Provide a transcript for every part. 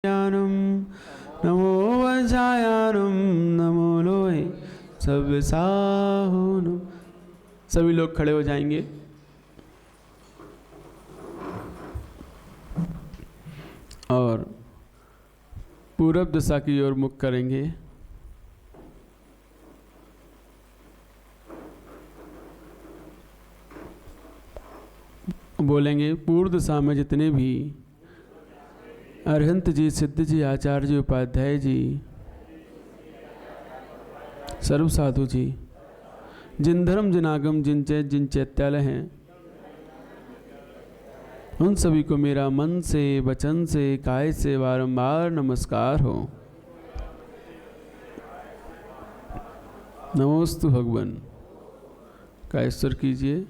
ज्ञानम नमो वज्रायानम नमो लोहे सव्यसाहुनम। सभी लोग खड़े हो जाएंगे और पूरब दिशा की ओर मुख करेंगे। बोलेंगे, पूर्व दिशा में जितने भी अरहंत जी, सिद्ध जी, आचार्य जी, उपाध्याय जी, सर्व साधु जी, जिन धर्म जिन आगम जिन चैत्यालय हैं, उन सभी को मेरा मन से, वचन से, काय से बारंबार नमस्कार हो। नमोस्तु भगवान का ईश्वर कीजिए।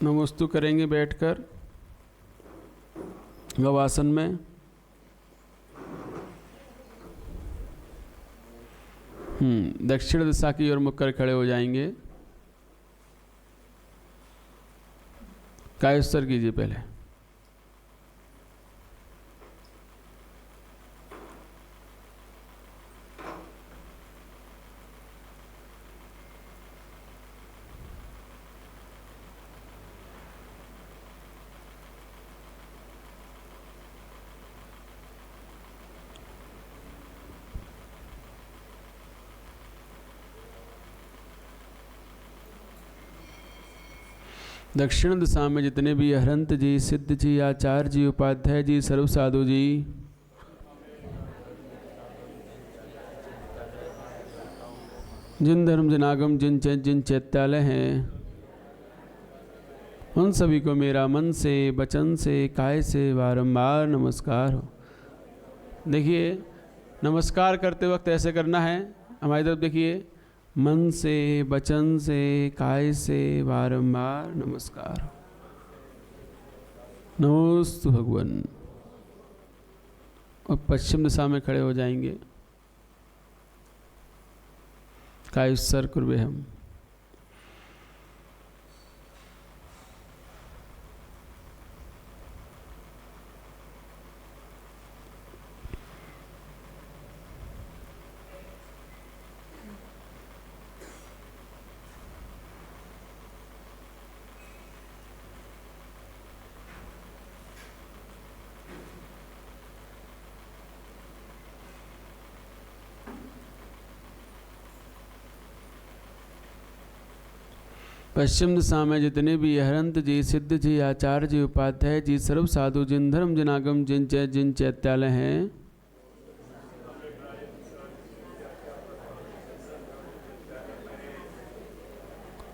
नमोस्तु करेंगे बैठकर गवासन में। दक्षिण दिशा की ओर मुख कर खड़े हो जाएंगे। कायस्तर कीजिए पहले। दक्षिण दिशा में जितने भी अरहंत जी, सिद्ध जी, आचार्य जी, उपाध्याय जी, सर्व साधु जी, जिन धर्म जनागम जिन चैत्यालय हैं, उन सभी को मेरा मन से, वचन से, काय से बारंबार नमस्कार हो। देखिए, नमस्कार करते वक्त ऐसे करना है। हमारी तरफ देखिए, मन से, वचन से, काय से बारंबार नमस्कार हो। नमोस्तु भगवान। और पश्चिम दिशा में खड़े हो जाएंगे। कायस्तर कुर्वे हम। पश्चिम दिशा में जितने भी अरहंत जी, सिद्ध जी, आचार्य जी, उपाध्याय जी, सर्व साधु, जिन धर्म जिनागम जिन चैत्यालय हैं,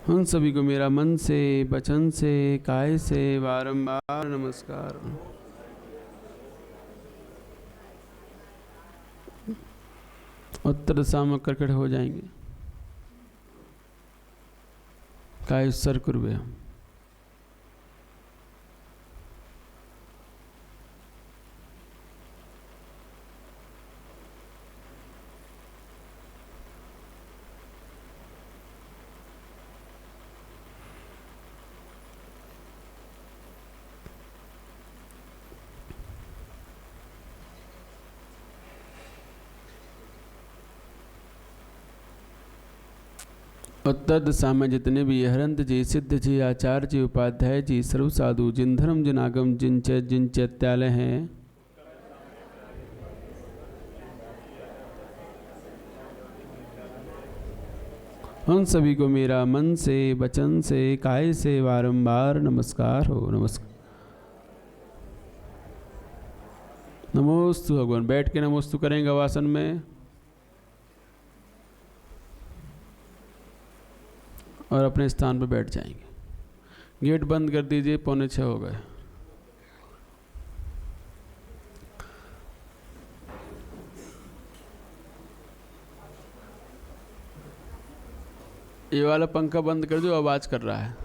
उन सभी को मेरा मन से, वचन से, काय से बारंबार नमस्कार। उत्तर दिशा में करकट हो जाएंगे। कायस्तर कुर्वे हम। उत्तर दिशा में जितने भी अरहंत जी, सिद्ध जी, आचार्य जी, उपाध्याय जी, सर्व साधु, जिन धर्म जिन आगम जिन चैत्यालय हैं, उन सभी को मेरा मन से, वचन से, काय से बारंबार नमस्कार हो। नमस्कार। नमोस्तु भगवान। बैठ के नमोस्तु करेंगे आसन में और अपने स्थान पर बैठ जाएंगे। गेट बंद कर दीजिए, 5:45 हो गए। ये वाला पंखा बंद कर दो, आवाज़ कर रहा है।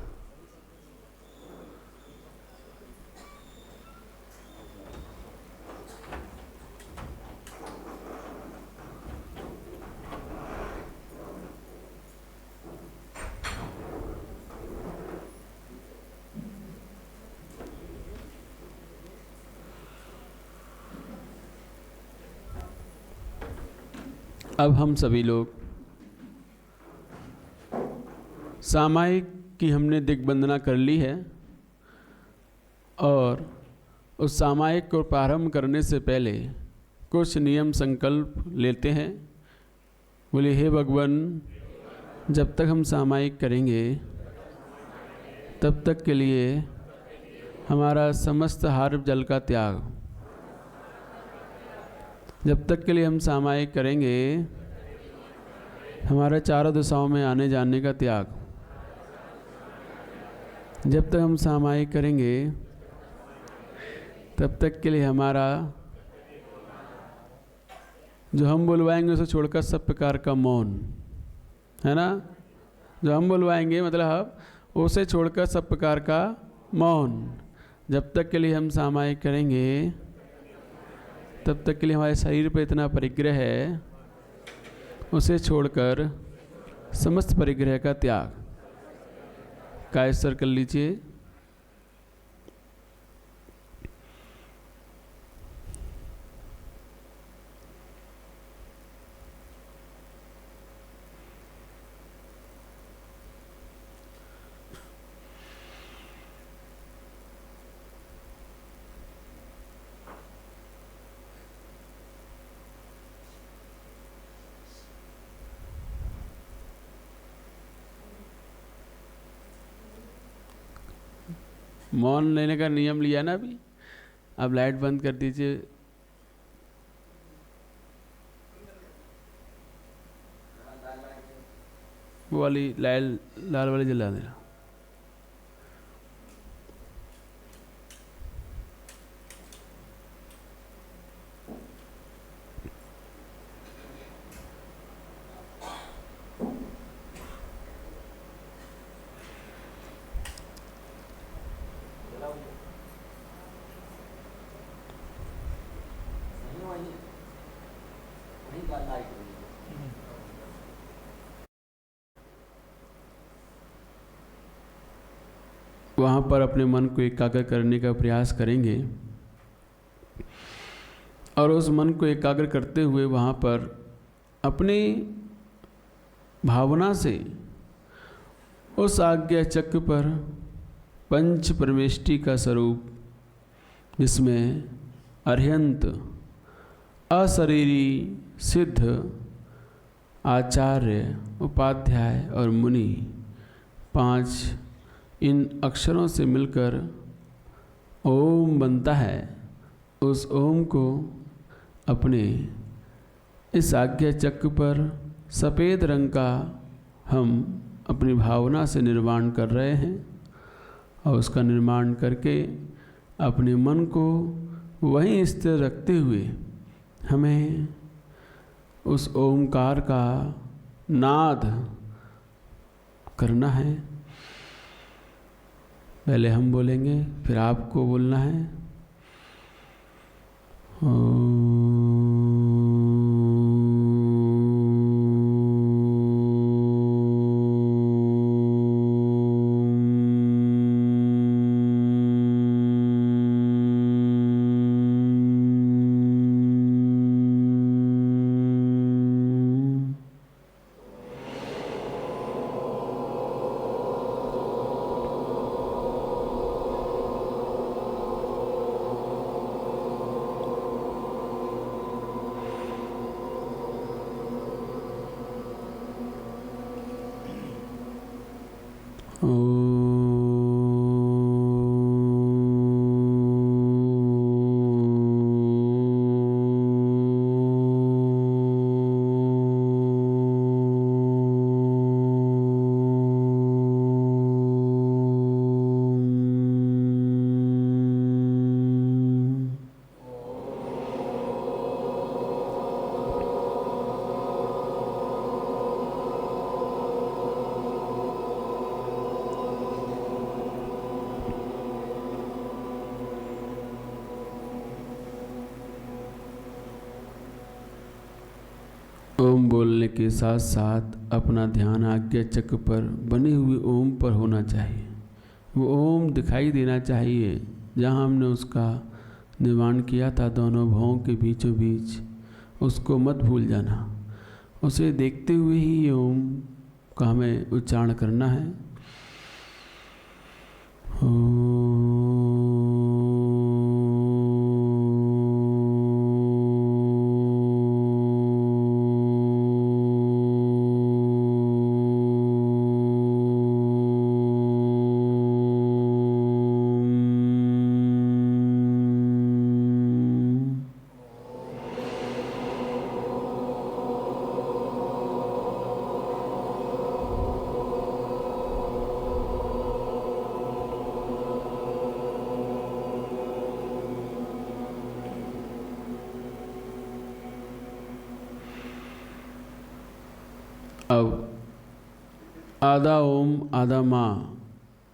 अब हम सभी लोग सामायिक की हमने दिग्बंधना कर ली है, और उस सामायिक को प्रारंभ करने से पहले कुछ नियम संकल्प लेते हैं। बोले हे भगवान, जब तक हम सामायिक करेंगे तब तक के लिए हमारा समस्त हार जल का त्याग। जब तक के लिए हम सामायिक करेंगे हमारा चारों दिशाओं में आने जाने का त्याग। जब तक हम सामायिक करेंगे तब तक के लिए हमारा जो हम बुलवाएंगे उसे छोड़कर सब प्रकार का मौन, है ना। जो हम बुलवाएंगे मतलब उसे छोड़कर सब प्रकार का मौन। जब तक के लिए हम सामायिक करेंगे तब तक के लिए हमारे शरीर पर इतना परिग्रह है, उसे छोड़कर समस्त परिग्रह का त्याग। कायस्तर कर लीजिए। मौन लेने का नियम लिया ना अभी। अब लाइट बंद कर दीजिए। वो वाली लाल वाली जला देना। वहाँ पर अपने मन को एकाग्र करने का प्रयास करेंगे, और उस मन को एकाग्र करते हुए वहाँ पर अपनी भावना से उस आज्ञा चक्र पर पंच परमेष्टि का स्वरूप, जिसमें अर्हंत, अशरीरी, सिद्ध, आचार्य, उपाध्याय और मुनि, 5 इन अक्षरों से मिलकर ओम बनता है, उस ओम को अपने इस आज्ञा चक्र पर सफ़ेद रंग का हम अपनी भावना से निर्माण कर रहे हैं। और उसका निर्माण करके अपने मन को वहीं स्थिर रखते हुए हमें उस ओमकार का नाद करना है। पहले हम बोलेंगे, फिर आपको बोलना है। बोलने के साथ साथ अपना ध्यान आज्ञा चक्र पर बने हुए ओम पर होना चाहिए। वो ओम दिखाई देना चाहिए जहाँ हमने उसका निर्माण किया था, दोनों भावों के बीचों बीच। उसको मत भूल जाना। उसे देखते हुए ही ये ओम का हमें उच्चारण करना है। अब आधा ओम आधा माँ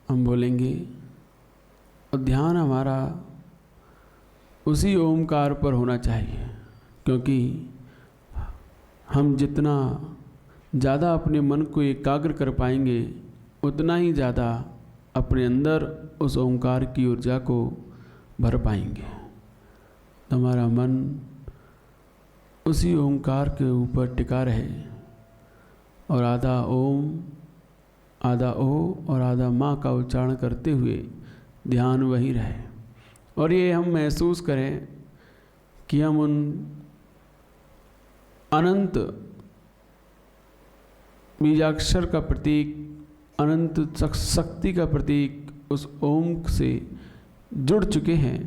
हम बोलेंगे और ध्यान हमारा उसी ओमकार पर होना चाहिए, क्योंकि हम जितना ज़्यादा अपने मन को एकाग्र कर पाएंगे उतना ही ज़्यादा अपने अंदर उस ओमकार की ऊर्जा को भर पाएंगे। हमारा मन उसी ओमकार के ऊपर टिका रहे और आधा ओम आधा ओ और आधा माँ का उच्चारण करते हुए ध्यान वही रहे। और ये हम महसूस करें कि हम उन अनंत बीजाक्षर का प्रतीक, अनंत शक्ति का प्रतीक उस ओम से जुड़ चुके हैं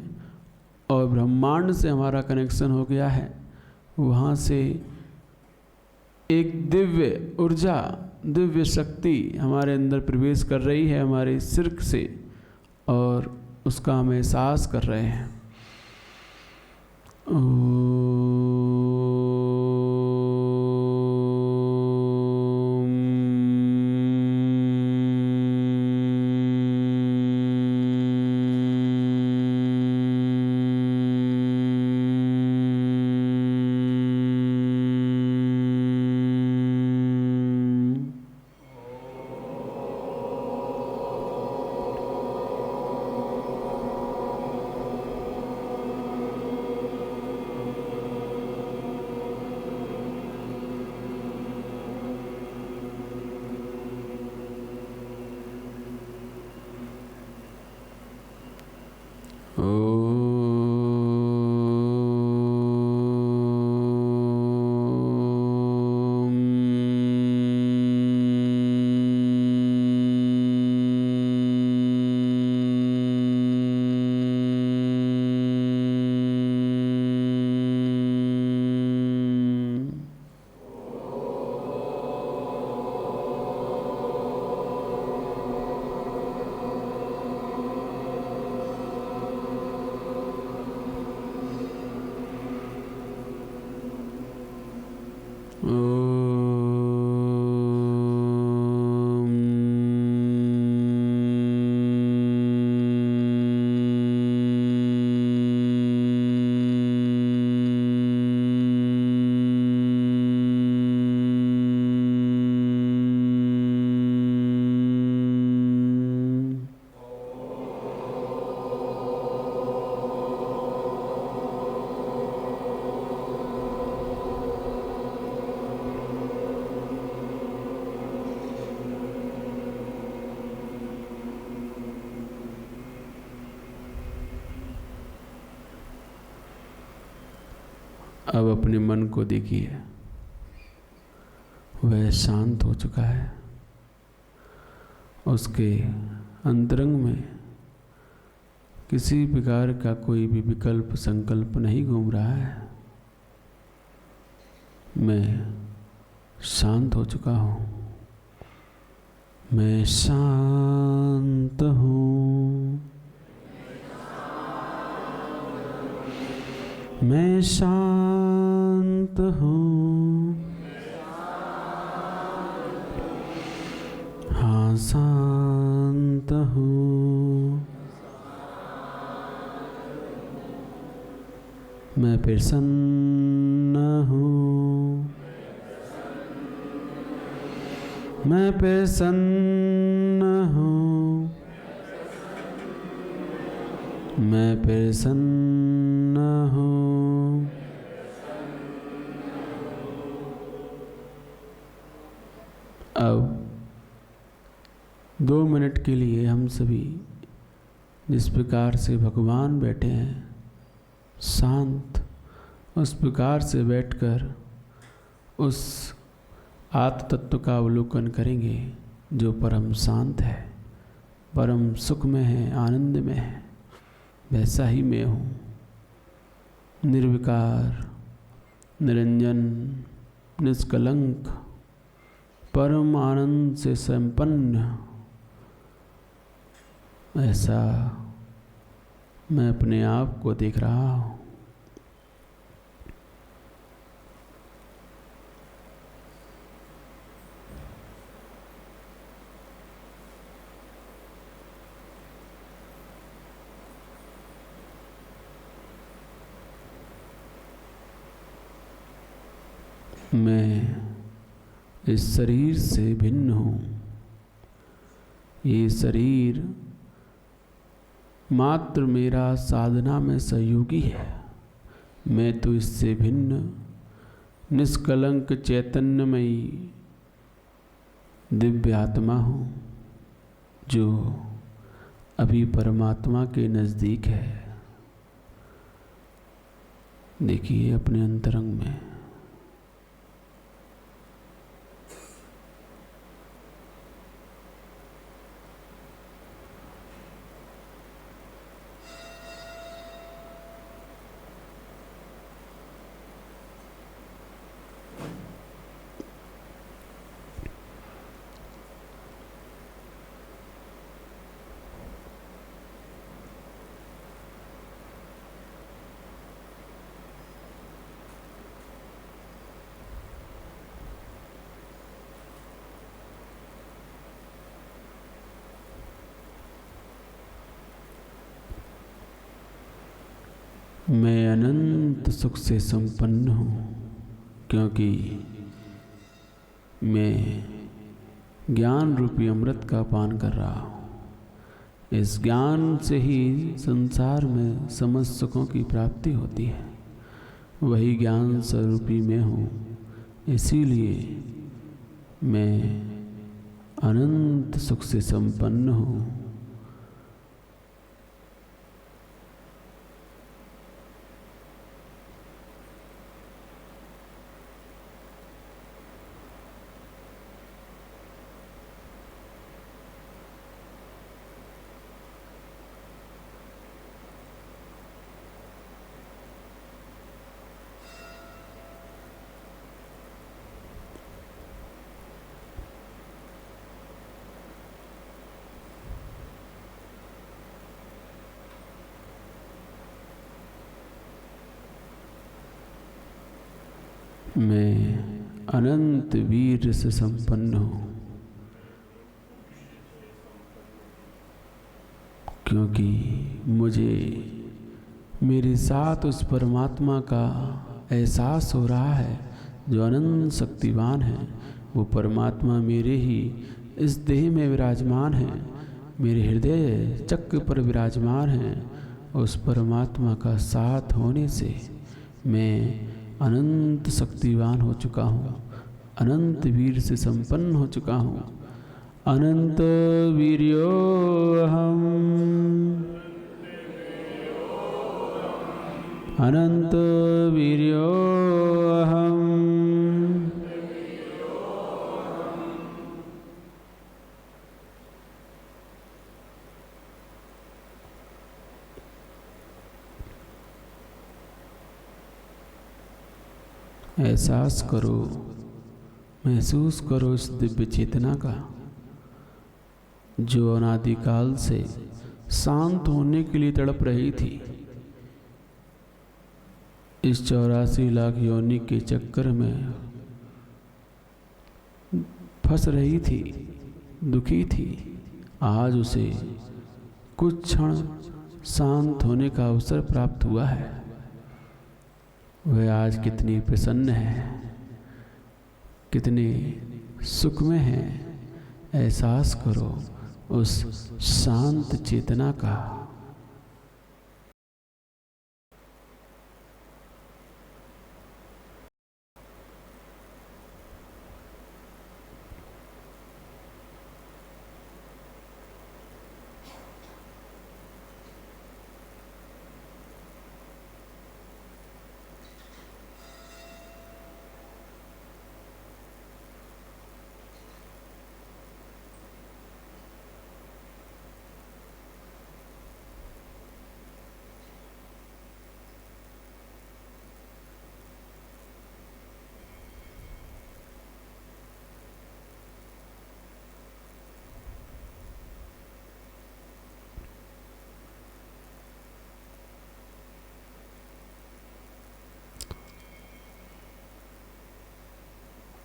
और ब्रह्मांड से हमारा कनेक्शन हो गया है। वहाँ से एक दिव्य ऊर्जा, दिव्य शक्ति हमारे अंदर प्रवेश कर रही है हमारे सिर से, और उसका हम एहसास कर रहे हैं। अब अपने मन को देखिए, वह शांत हो चुका है। उसके अंतरंग में किसी प्रकार का कोई भी विकल्प संकल्प नहीं घूम रहा है। मैं शांत हो चुका हूँ, मैं शांत हूँ, मैं शांत हूँ, हाँ शांत हूँ, मैं प्रसन्न हूँ, मैं प्रसन्न हूँ, मैं प्रसन्न हूँ। अब 2 मिनट के लिए हम सभी जिस प्रकार से भगवान बैठे हैं शांत, उस प्रकार से बैठकर उस आत्म तत्व का अवलोकन करेंगे जो परम शांत है, परम सुख में है, आनंद में है। वैसा ही मैं हूँ, निर्विकार, निरंजन, निष्कलंक, परम आनंद से संपन्न। ऐसा मैं अपने आप को देख रहा हूँ। मैं इस शरीर से भिन्न हूँ। ये शरीर मात्र मेरा साधना में सहयोगी है। मैं तो इससे भिन्न निष्कलंक चैतन्यमयी दिव्य आत्मा हूँ जो अभी परमात्मा के नज़दीक है। देखिए अपने अंतरंग में मैं अनंत सुख से संपन्न हूँ, क्योंकि मैं ज्ञान रूपी अमृत का पान कर रहा हूँ। इस ज्ञान से ही संसार में समस्त सुखों की प्राप्ति होती है। वही ज्ञान स्वरूपी मैं हूँ, इसीलिए मैं अनंत सुख से संपन्न हूँ। मैं अनंत वीर से संपन्न हूँ, क्योंकि मुझे मेरे साथ उस परमात्मा का एहसास हो रहा है जो अनंत शक्तिवान है। वो परमात्मा मेरे ही इस देह में विराजमान है, मेरे हृदय चक्र पर विराजमान है। उस परमात्मा का साथ होने से मैं अनंत शक्तिवान हो चुका हूँ, अनंत वीर से संपन्न हो चुका हूँ। अनंत वीर्यो अहम, अनंत वीर्यो अहम। एहसास करो, महसूस करो इस दिव्य चेतना का जो अनादिकाल से शांत होने के लिए तड़प रही थी। इस 84 लाख योनि के चक्कर में फंस रही थी, दुखी थी। आज उसे कुछ क्षण शांत होने का अवसर प्राप्त हुआ है। वह आज कितनी प्रसन्न है, कितने सुख में है, एहसास करो उस शांत चेतना का।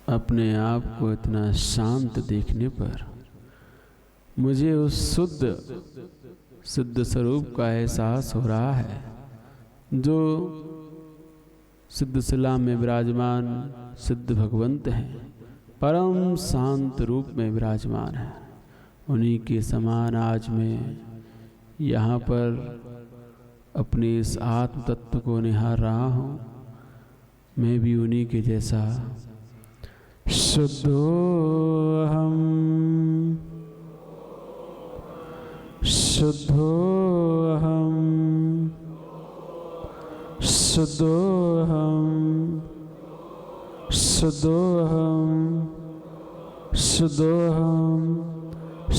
अपने आप को इतना शांत देखने पर मुझे उस शुद्ध स्वरूप का एहसास हो रहा है जो सिद्ध शिला में विराजमान सिद्ध भगवंत हैं, परम शांत रूप में विराजमान है। उन्हीं के समान आज मैं यहाँ पर अपने इस आत्म तत्व को निहार रहा हूँ। मैं भी उन्हीं के जैसा शुद्धोऽहम् शुद्धोऽहम् शुद्धोऽहम् शुद्धोऽहम् शुद्धोऽहम्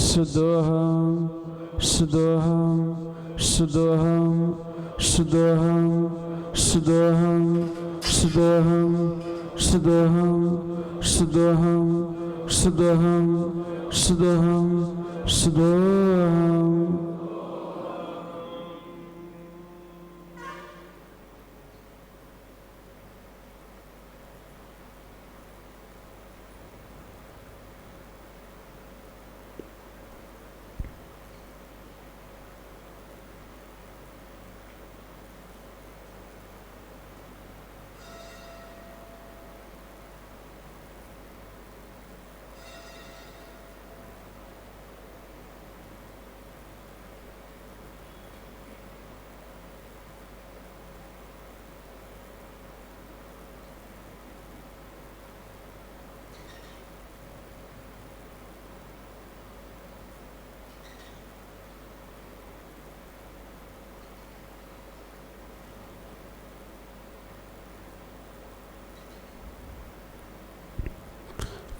शुद्धोऽहम् शुद्धोऽहम् शुद्धोऽहम् शुद्धोऽहम् शुद्धोऽहम् शुद्धोऽहम् शुद्धोऽहम् शुद्धोऽहम् शुद्धोऽहम् शुद्धोऽहम्।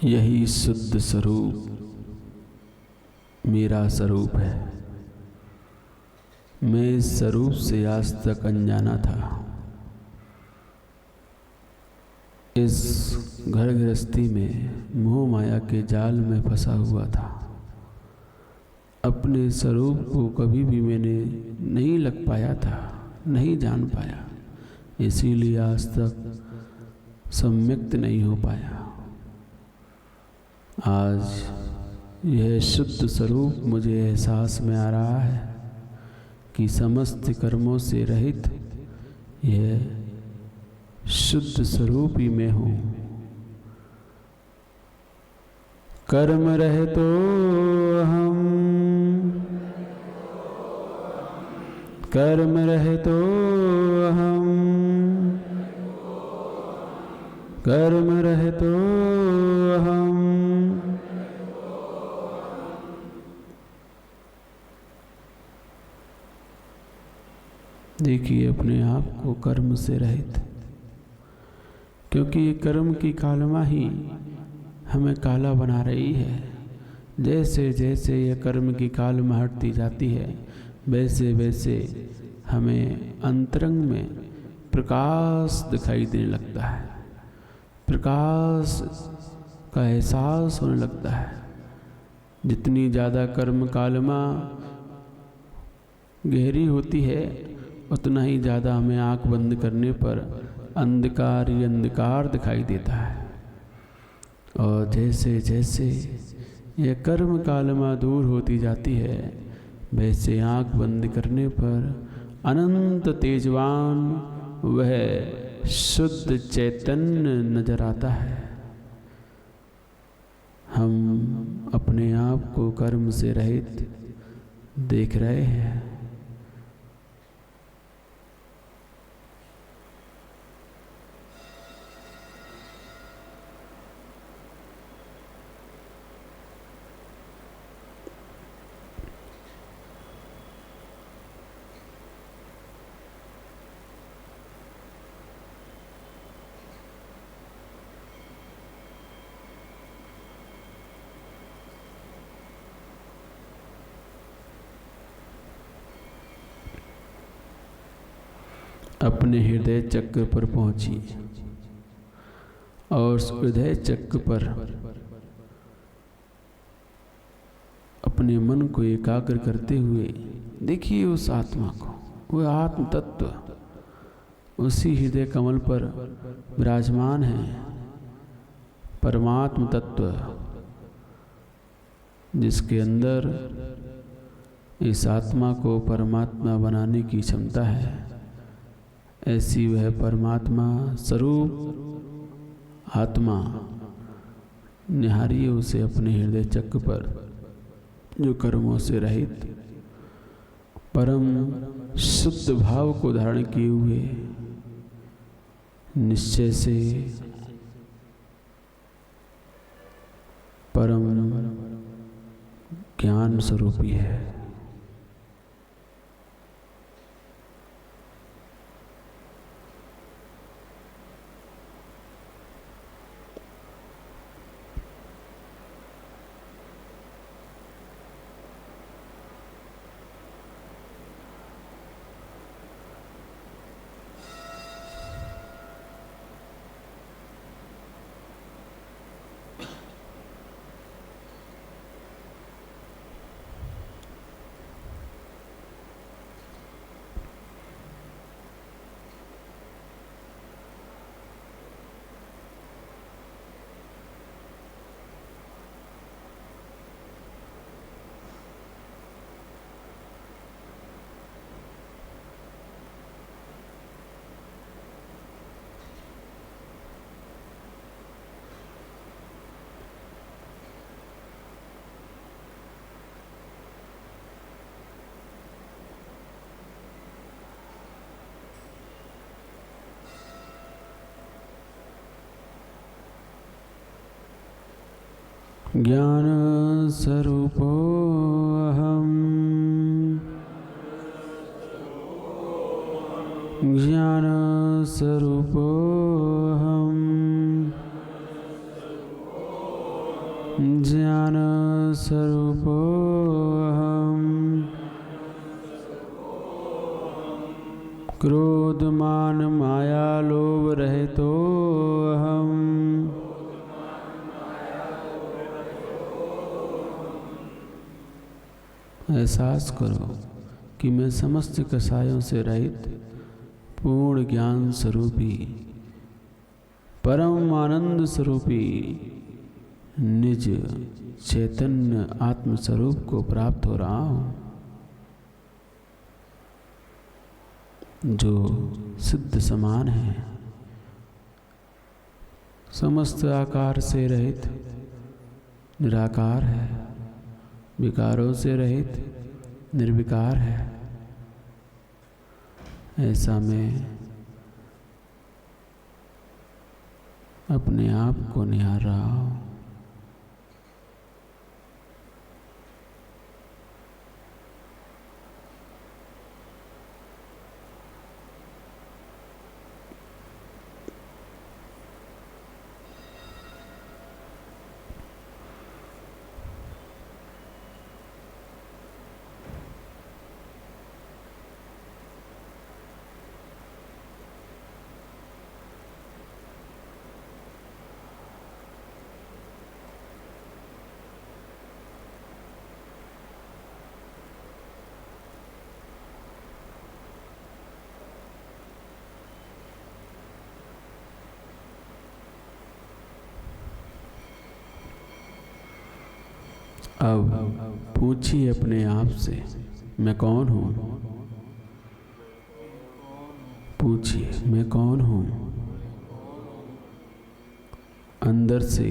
यही शुद्ध स्वरूप मेरा स्वरूप है। मैं इस स्वरूप से आज तक अनजाना था। इस घर गृहस्थी में मोह माया के जाल में फंसा हुआ था। अपने स्वरूप को कभी भी मैंने नहीं लग पाया था, नहीं जान पाया, इसीलिए आज तक सम्यक्त नहीं हो पाया। आज यह शुद्ध स्वरूप मुझे एहसास में आ रहा है कि समस्त कर्मों से रहित यह शुद्ध स्वरूप ही मैं हूँ। कर्म रहे तो हम, कर्म रहे तो हम, कर्म रहे तो हम। देखिए अपने आप को कर्म से रहित, क्योंकि ये कर्म की कालमा ही हमें काला बना रही है। जैसे जैसे ये कर्म की कालमा हटती जाती है, वैसे वैसे हमें अंतरंग में प्रकाश दिखाई देने लगता है, प्रकाश का एहसास होने लगता है। जितनी ज़्यादा कर्म कालमा गहरी होती है, उतना ही ज़्यादा हमें आँख बंद करने पर अंधकार ही अंधकार दिखाई देता है। और जैसे जैसे यह कर्म कालमा दूर होती जाती है, वैसे आँख बंद करने पर अनंत तेजवान वह शुद्ध चैतन्य नजर आता है। हम अपने आप को कर्म से रहित देख रहे हैं। अपने हृदय चक्र पर पहुंची और उस हृदय चक्र पर अपने मन को एकाग्र करते हुए देखिए उस आत्मा को, वह आत्म तत्व उसी हृदय कमल पर विराजमान है। परमात्म तत्व जिसके अंदर इस आत्मा को परमात्मा बनाने की क्षमता है, ऐसी वह परमात्मा स्वरूप आत्मा निहारिए उसे अपने हृदय चक्र पर, जो कर्मों से रहित परम शुद्ध भाव को धारण किए हुए निश्चय से परम ज्ञान स्वरूपी है। ज्ञान स्वरूपो अहम्, ज्ञान स्वरूपो अहम्, ज्ञान स्वरूपो अहम्, क्रोध मान माया लोभ रहितो अहम्, एहसास करो कि मैं समस्त कसायों से रहित पूर्ण ज्ञान स्वरूपी परम आनंद स्वरूपी निज चैतन्य आत्म स्वरूप को प्राप्त हो रहा हूँ, जो सिद्ध समान है, समस्त आकार से रहित निराकार है, विकारों से रहित निर्विकार है। ऐसा मैं अपने आप को निहार रहा हूँ। अब पूछिए अपने आप से, मैं कौन हूँ? पूछिए, मैं कौन हूँ? अंदर से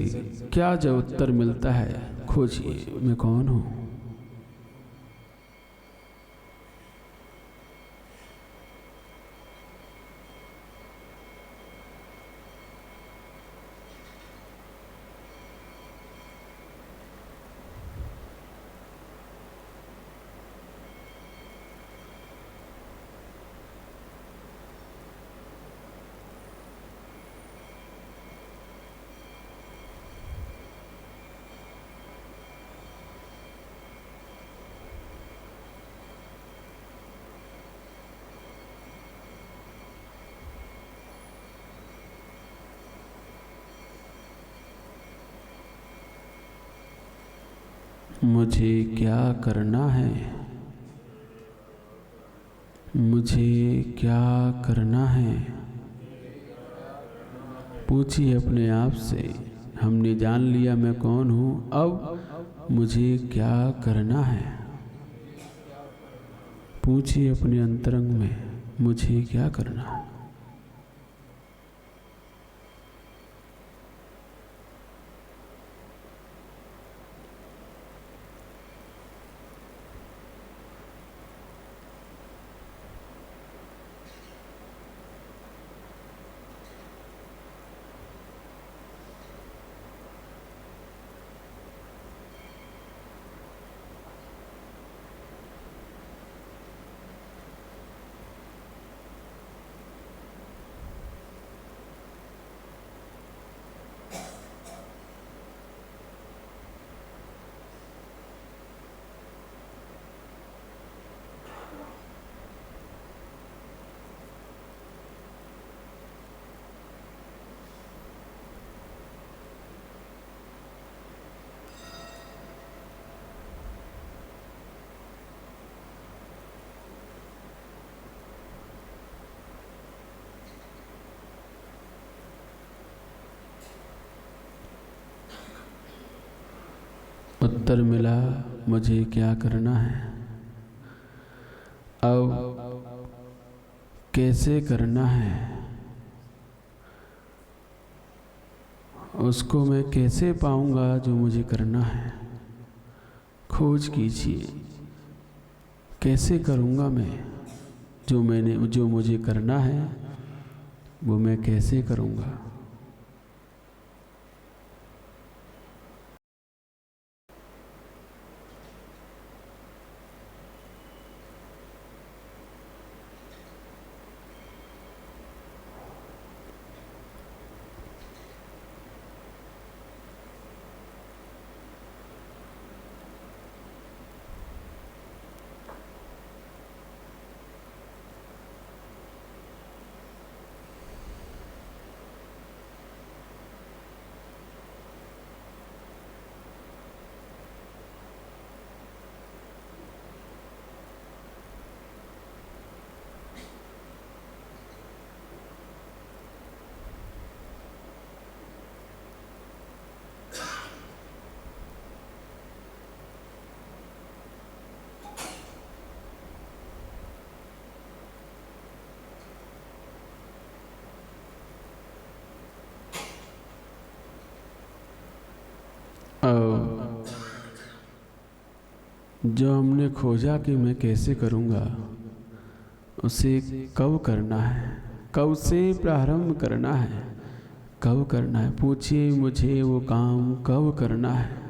क्या जो उत्तर मिलता है, खोजिए मैं कौन हूँ। मुझे क्या करना है, मुझे क्या करना है। पूछिए अपने आप से। हमने जान लिया मैं कौन हूँ, अब मुझे क्या करना है। पूछिए अपने अंतरंग में, मुझे क्या करना है। उत्तर मिला, मुझे क्या करना है। अब कैसे करना है, उसको मैं कैसे पाऊंगा जो मुझे करना है। खोज कीजिए, कैसे करूंगा मैं जो मुझे करना है, वो मैं कैसे करूंगा। अब जो हमने खोजा कि मैं कैसे करूँगा, उसे कब करना है, कब से प्रारंभ करना है, कब करना है। पूछिए मुझे वो काम कब करना है।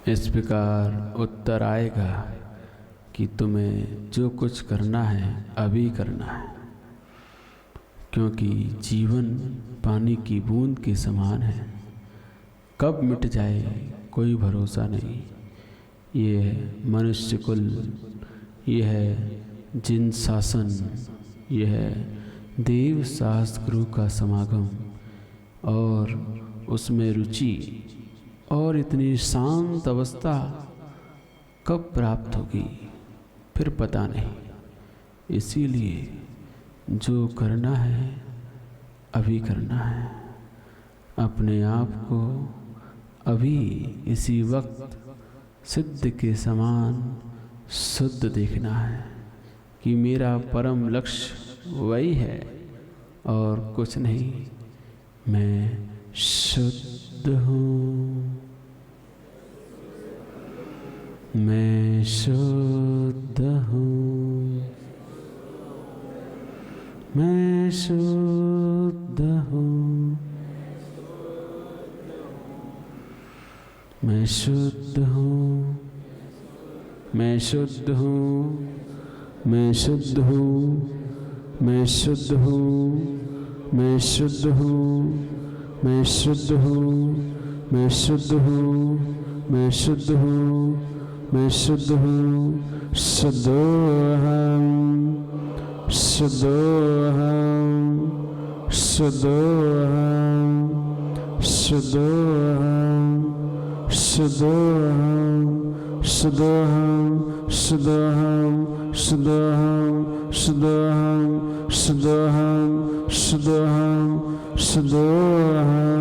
इस प्रकार उत्तर आएगा कि तुम्हें जो कुछ करना है अभी करना है, क्योंकि जीवन पानी की बूंद के समान है। कब मिट जाए कोई भरोसा नहीं। ये मनुष्य कुल यह है जिन शासन, यह है देव शास्त्र गुरु का समागम और उसमें रुचि और इतनी शांत अवस्था कब प्राप्त होगी फिर पता नहीं। इसीलिए जो करना है अभी करना है। अपने आप को अभी इसी वक्त सिद्ध के समान शुद्ध देखना है कि मेरा परम लक्ष्य वही है और कुछ नहीं। मैं शुद्ध हूँ, मैं शुद्ध हूँ, मैं शुद्ध हूँ, मैं शुद्ध हूँ, मैं शुद्ध हूँ, मैं शुद्ध हूँ, मैं शुद्ध हूँ, मैं शुद्ध हूँ, मैं शुद्ध हूँ, मैं शुद्ध हूँ, मैं शुद्ध हूँ, मैं शुद्ध हूँ, शुद्धोहम, शुद्धोहम, शुद्धोहम, शुद्धोहम, शुद्धोहम, शुद्धोहम, शुद्धोहम, शुद्धोहम, शुद्धोहम, शुद्धोहम, शुद्धोहम, शुद्धोहम।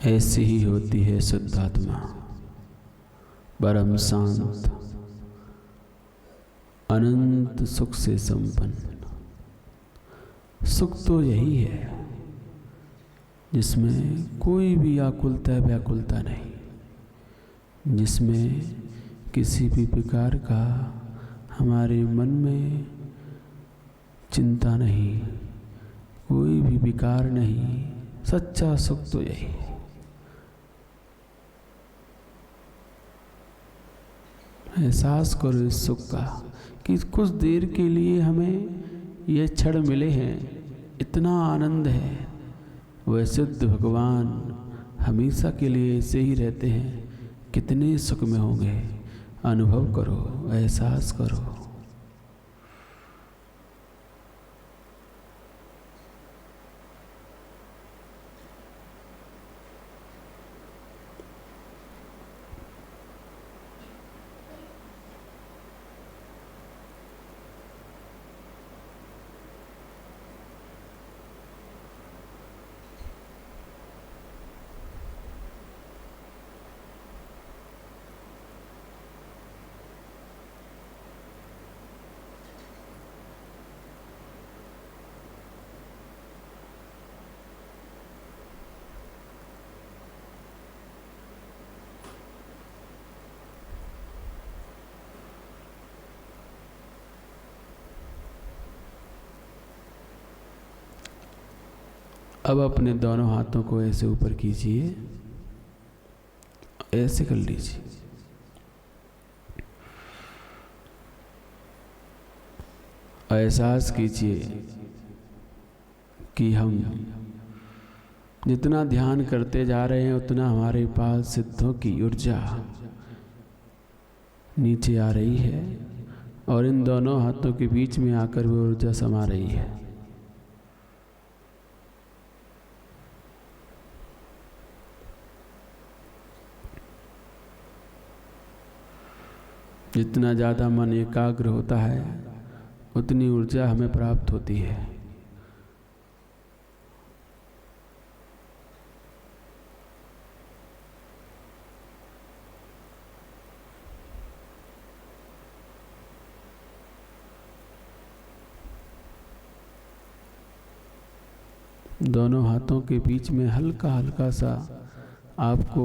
ऐसी ही होती है शुद्धात्मा, परम शांत, अनंत सुख से संपन्न। सुख तो यही है जिसमें कोई भी आकुलता व्याकुलता नहीं, जिसमें किसी भी प्रकार का हमारे मन में चिंता नहीं, कोई भी विकार नहीं। सच्चा सुख तो यही है। एहसास करो इस सुख का कि कुछ देर के लिए हमें ये क्षण मिले हैं, इतना आनंद है। वह सिद्ध भगवान हमेशा के लिए ऐसे ही रहते हैं, कितने सुख में होंगे। अनुभव करो, एहसास करो। अब अपने दोनों हाथों को ऐसे ऊपर कीजिए, ऐसे कर लीजिए। एहसास कीजिए कि हम जितना ध्यान करते जा रहे हैं उतना हमारे पास सिद्धों की ऊर्जा नीचे आ रही है और इन दोनों हाथों के बीच में आकर वो ऊर्जा समा रही है। जितना ज़्यादा मन एकाग्र होता है उतनी ऊर्जा हमें प्राप्त होती है। दोनों हाथों के बीच में हल्का हल्का सा आपको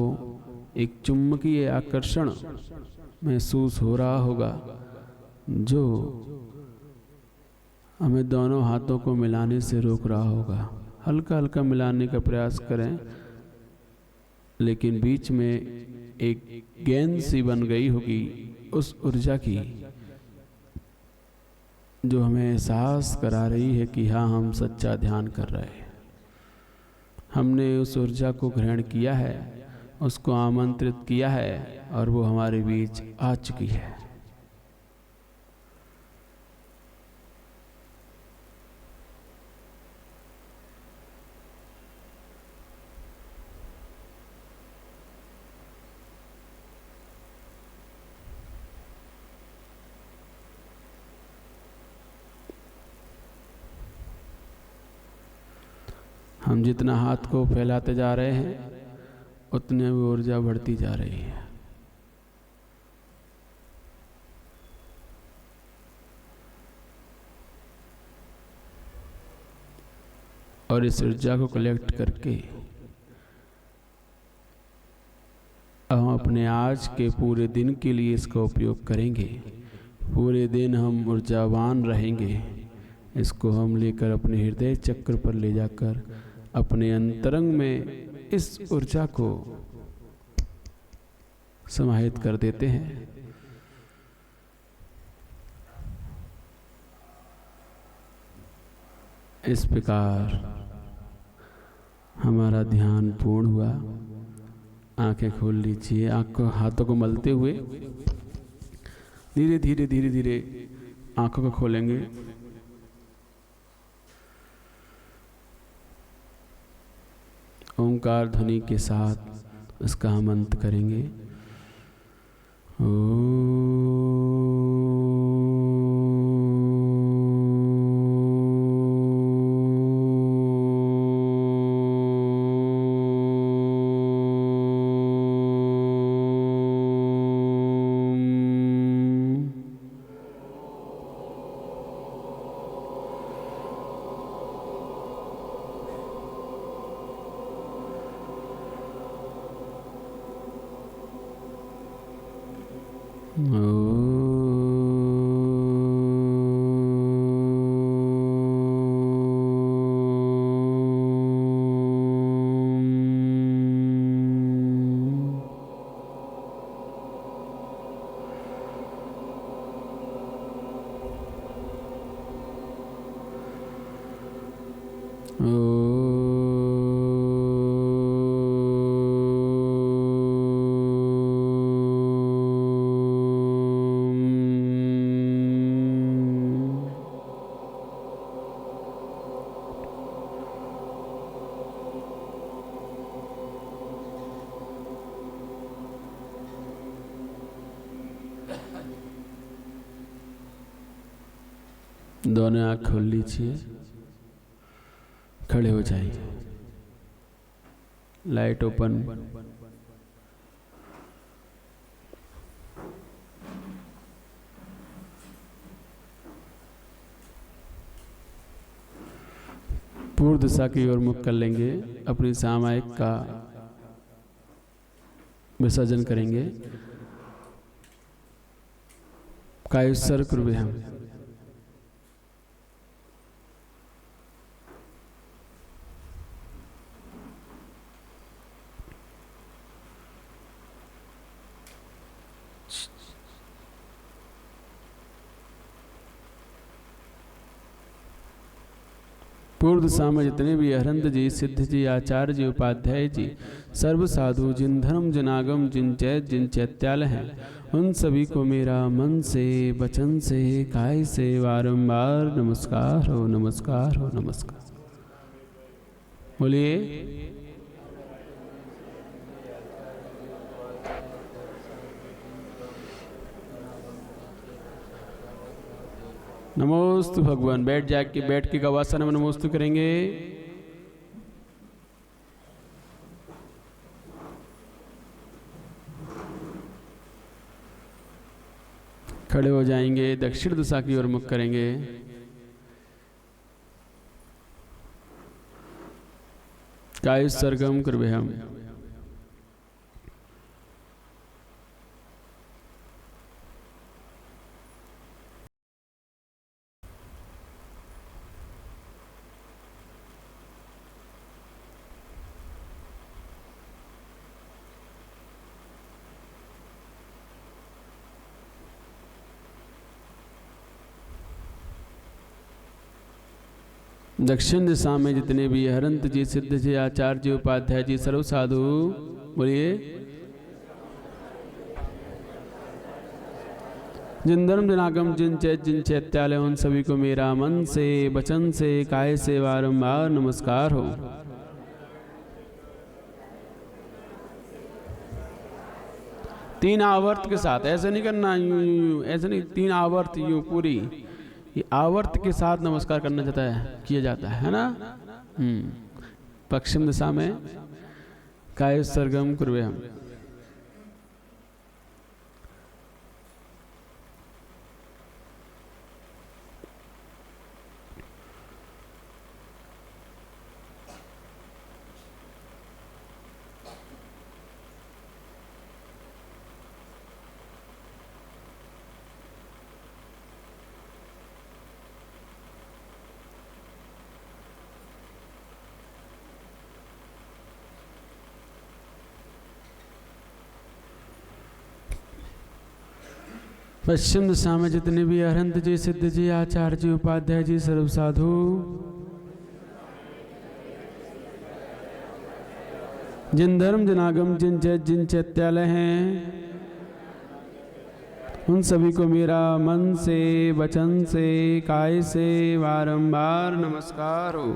एक चुंबकीय आकर्षण महसूस हो रहा होगा, जो हमें दोनों हाथों को मिलाने से रोक रहा होगा। हल्का हल्का मिलाने का प्रयास करें, लेकिन बीच में एक गेंद सी बन गई होगी उस ऊर्जा की, जो हमें एहसास करा रही है कि हाँ, हम सच्चा ध्यान कर रहे हैं। हमने उस ऊर्जा को ग्रहण किया है, उसको आमंत्रित किया है और वो हमारे बीच आ चुकी है। हम जितना हाथ को फैलाते जा रहे हैं, उतने वो ऊर्जा बढ़ती जा रही है। और इस ऊर्जा को कलेक्ट करके अब हम अपने आज के पूरे दिन के लिए इसका उपयोग करेंगे। पूरे दिन हम ऊर्जावान रहेंगे। इसको हम लेकर अपने हृदय चक्र पर ले जाकर अपने अंतरंग में इस ऊर्जा को समाहित कर देते हैं। इस प्रकार हमारा ध्यान पूर्ण हुआ। आंखें खोल लीजिए। हाथों को मलते हुए धीरे धीरे धीरे धीरे आंखों को खोलेंगे। ओंकार ध्वनि के साथ इसका हम अंत करेंगे। दोनों आँख खोल लीजिए। खड़े हो जाइए। Light open. पूर्व दिशा की ओर मुख कर लेंगे। अपनी सामायिक का विसर्जन करेंगे। कायुत्सर्ग कुर्वे हम। पूर्व दिशा में जितने भी अहरंत जी, सिद्ध जी, आचार्य जी, उपाध्याय जी, सर्व साधु, जिन धर्म जनागम, जिन चैत्यालय हैं, उन सभी को मेरा मन से, वचन से, काय से बारंबार नमस्कार हो, नमस्कार हो, नमस्कार। बोलिए नमोस्तु भगवान। बैठ के गवासन में नमोस्तु करेंगे। खड़े हो जाएंगे। दक्षिण दिशा की ओर मुख करेंगे। कायोत्सर्गं कुर्वेहम्। दक्षिण दिशा में जितने भी हरंत जी, सिद्ध जी, आचार्य जी, उपाध्याय जी, सर्व साधु बोलिए। जिन धर्म जनागम जिन चैत्यालय उन सभी को मेरा मन से, वचन से, काय से बारंबार नमस्कार हो। तीन आवर्त के साथ, ऐसे नहीं करना यूं ऐसे नहीं, तीन आवर्त यूं पूरी, ये आवर्त के साथ नमस्कार करना चाहता है, किया जाता है ना। पश्चिम दिशा में कायोत्सर्गं कुर्वेहम्। पश्चिम दिशा में जितने भी अरहंत जी, सिद्ध जी, आचार्य जी, उपाध्याय जी, सर्व साधु जिन धर्म जनागम जिन चैत्यालय हैं उन सभी को मेरा मन से, वचन से, काय से बारंबार नमस्कार हो।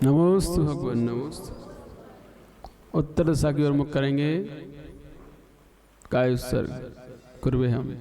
नमोस्तु भगवान, नमोस्तु। उत्तर दिशा की ओर मुख करेंगे, कायोत्सर्ग कुर्वेहम्।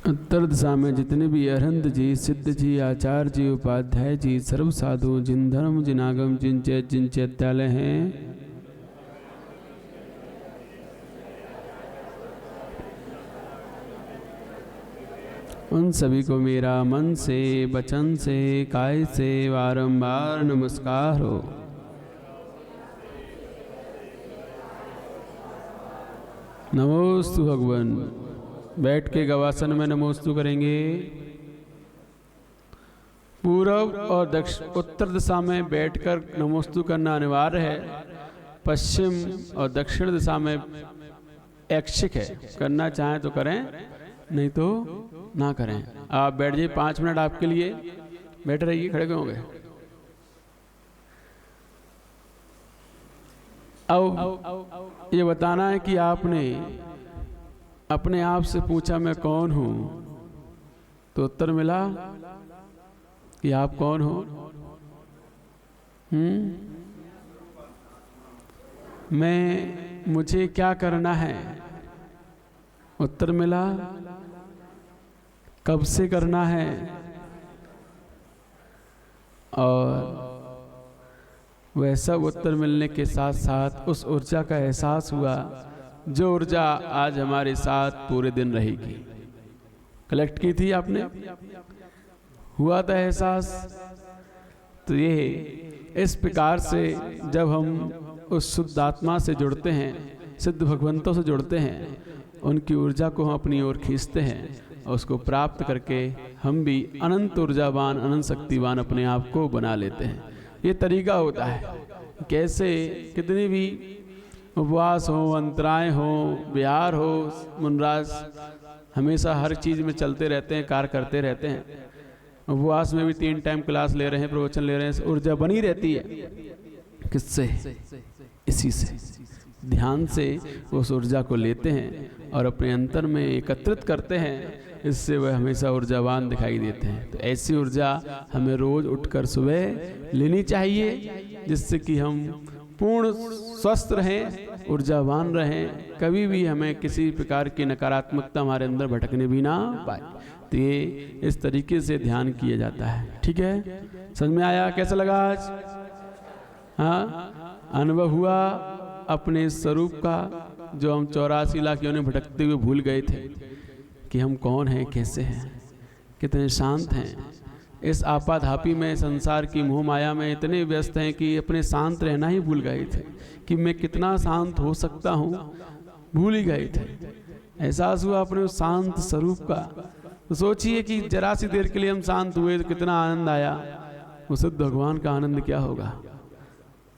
उत्तर दिशा में जितने भी अरहंत जी, सिद्ध जी, आचार्य जी, उपाध्याय जी, सर्व साधु जिन धर्म जिनागम जिन चैत्यालय हैं उन सभी को मेरा मन से, वचन से, काय से बारंबार नमस्कार हो। नमोस्तु भगवान। बैठ के गवासन में नमोस्तु करेंगे। पूर्व और दक्षिण उत्तर दिशा में बैठकर नमोस्तु करना अनिवार्य है। पश्चिम और दक्षिण दिशा में ऐच्छिक है, करना चाहें तो करें, नहीं तो ना करें। आप बैठ जाइए, 5 मिनट आपके लिए बैठ रहिए। खड़े क्यों हो गए? अब ये बताना है कि आपने अपने आप से पूछा मैं कौन हूं, तो उत्तर मिला कि आप कौन हो। मुझे क्या करना है, उत्तर मिला कब से करना है। और वह सब उत्तर मिलने के साथ साथ उस ऊर्जा का एहसास हुआ जो ऊर्जा आज हमारे साथ पूरे दिन रहेगी। कलेक्ट की थी आपने, हुआ था एहसास। तो ये इस प्रकार से जब हम उस शुद्ध आत्मा से जुड़ते हैं, सिद्ध भगवंतों से जुड़ते हैं, उनकी ऊर्जा को हम अपनी ओर खींचते हैं और उसको प्राप्त करके हम भी अनंत ऊर्जावान, अनंत शक्तिवान अपने आप को बना लेते हैं। ये तरीका होता है। कैसे कितनी भी उपवास हो, अंतराय हो, विहार हो, मुनराज हमेशा हर चीज़ में चलते रहते हैं, कार्य करते रहते हैं। उपवास में भी 3 टाइम क्लास ले रहे हैं, प्रवचन ले रहे हैं, ऊर्जा बनी रहती है। किससे? इसी से। ध्यान से उस ऊर्जा को लेते हैं और अपने अंतर में एकत्रित करते हैं, इससे वह हमेशा ऊर्जावान दिखाई देते हैं। तो ऐसी ऊर्जा हमें रोज़ उठकर सुबह लेनी चाहिए, जिससे कि हम पूर्ण स्वस्थ रहें, ऊर्जावान रहें, कभी भी हमें किसी प्रकार की नकारात्मकता हमारे अंदर भटकने भी ना पाए। तो ये इस तरीके से ध्यान किया जाता है। ठीक है, समझ में आया? कैसा लगा आज? हाँ, अनुभव हुआ अपने स्वरूप का, जो हम 84 लाख योनि भटकते हुए भूल गए थे कि हम कौन हैं, कैसे हैं, कितने शांत हैं। इस आपाधापी में, संसार की मोह माया में इतने व्यस्त हैं कि अपने शांत रहना ही भूल गए थे कि मैं कितना शांत हो सकता हूँ, भूल ही गए थे। एहसास हुआ अपने उस शांत स्वरूप का। तो सोचिए कि जरा सी देर के लिए हम शांत हुए तो कितना आनंद आया। उस भगवान का आनंद क्या होगा?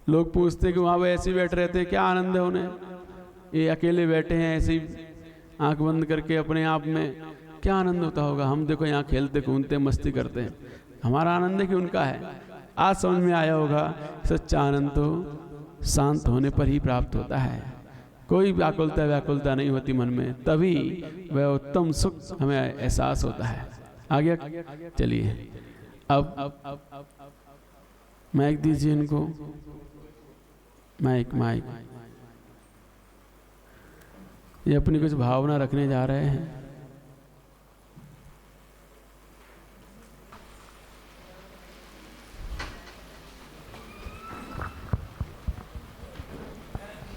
लोग पूछते कि वहाँ वो ऐसे ही बैठे रहते हैं, क्या आनंद है उन्हें? ये अकेले बैठे हैं ऐसे ही आंख बंद करके अपने आप में, क्या आनंद होता होगा? हम देखो यहाँ खेलते कूदते मस्ती करते हैं, हमारा आनंद है कि उनका है? आज समझ में आया होगा, सच्चा आनंद तो शांत होने पर ही प्राप्त होता है। कोई व्याकुलता नहीं होती मन में, तभी वह उत्तम सुख हमें एहसास होता है। आगे चलिए, अब माइक दीजिए इनको, माइक। ये अपनी कुछ भावना रखने जा रहे हैं।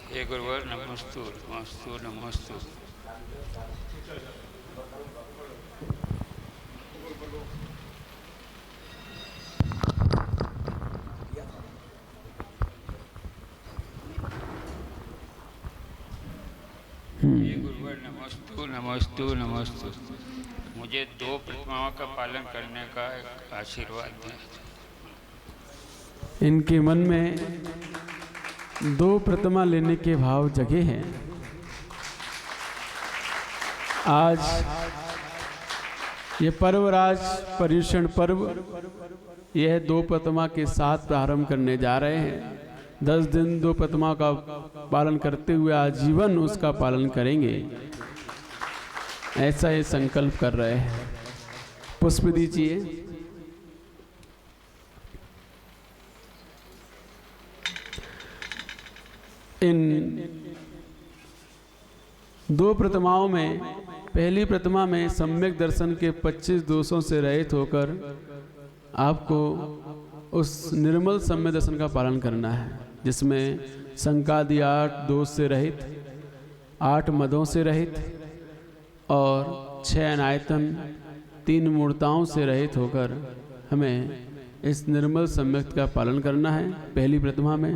हे गुरुवर, नमस्तु नमस्तु नमस्तु। हे गुरुवर, नमस्तु नमस्तु नमस्तु। मुझे 2 प्रतिमाओं का पालन करने का आशीर्वाद दें। इनके मन में 2 प्रतिमा लेने के भाव जगे हैं। आज ये पर्वराज पर्युषण पर्व, यह 2 प्रतिमा के साथ प्रारंभ करने जा रहे हैं। 10 दिन 2 प्रतिमा का पालन करते हुए आजीवन उसका पालन करेंगे, ऐसा ये संकल्प कर रहे हैं। पुष्प दीजिए। इन 2 प्रतिमाओं में, पहली प्रतिमा में सम्यक दर्शन के 25 दोषों से रहित होकर आपको उस निर्मल सम्यक दर्शन का पालन करना है, जिसमें संकादि 8 दोष से रहित, 8 मदों से रहित और 6 अनायतन 3 मूर्ताओं से रहित होकर हमें इस निर्मल सम्यक का पालन करना है, पहली प्रतिमा में।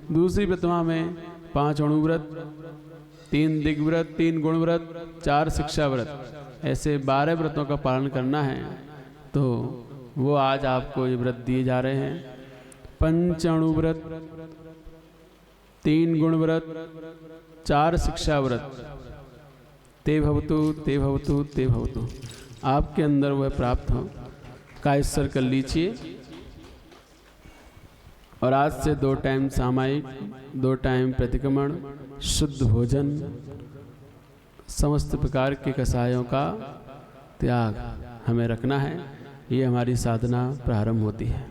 दूसरी प्रतिमा में 5 अणुव्रत, 3 दिग्व्रत, 3 गुणव्रत, 4 शिक्षा व्रत, ऐसे 12 व्रतों का पालन करना है। तो वो आज आपको ये व्रत दिए जा रहे हैं। 5 अणुव्रत, 3 गुणव्रत, 4 शिक्षा व्रत, ते भवतु ते भवतु ते भवतु, आपके अंदर वह प्राप्त हो। कायस्तर कर लीजिए। और आज से 2 टाइम सामायिक, 2 टाइम प्रतिक्रमण, शुद्ध भोजन, समस्त प्रकार के कसायों का त्याग हमें रखना है। ये हमारी साधना प्रारंभ होती है।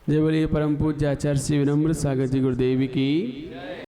जय बोलिए परम पूज्य आचार्य श्री विनम्र सागर जी गुरुदेव की।